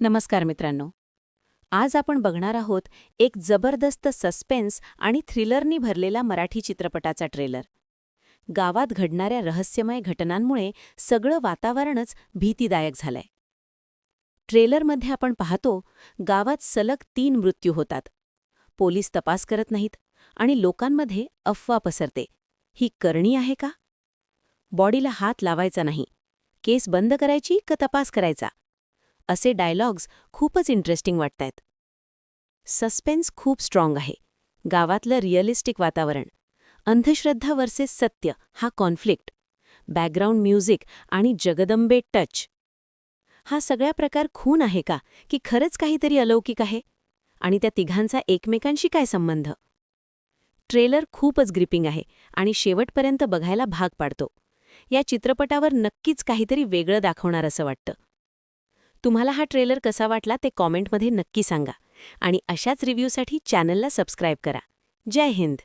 नमस्कार मित्रांनो. आज आपण बघणार आहोत एक जबरदस्त सस्पेन्स आणि थ्रिलरनी भरलेला मराठी चित्रपटाचा ट्रेलर. गावात घडणाऱ्या रहस्यमय घटनांमुळे सगळं वातावरणच भीतीदायक झालंय. ट्रेलरमध्ये आपण पाहतो गावात सलग 3 मृत्यू होतात. पोलीस तपास करत नाहीत आणि लोकांमध्ये अफवा पसरते. ही करणी आहे का? बॉडीला हात लावायचा नाही. केस बंद करायची का तपास करायचा? असे डायलॉग्स खूपच इंटरेस्टिंग वाटतायत. सस्पेन्स खूप स्ट्रॉंग आहे. गावातलं रिअलिस्टिक वातावरण, अंधश्रद्धा वर्सेस सत्य हा कॉन्फ्लिक्ट, बॅकग्राऊंड म्युझिक आणि जगदंबे टच. हा सगळा प्रकार खून आहे का की खरंच काहीतरी अलौकिक आहे? आणि त्या तिघांचा एकमेकांशी काय संबंध? ट्रेलर खूपच ग्रिपिंग आहे आणि शेवटपर्यंत बघायला भाग पाडतो. या चित्रपटावर नक्कीच काहीतरी वेगळं दाखवणार असं वाटतं. तुम्हाला हा ट्रेलर कसा वाटला ते कॉमेंटमध्ये नक्की सांगा आणि अशाच रिव्ह्यूसाठी चॅनलला सबस्क्राईब करा. जय हिंद.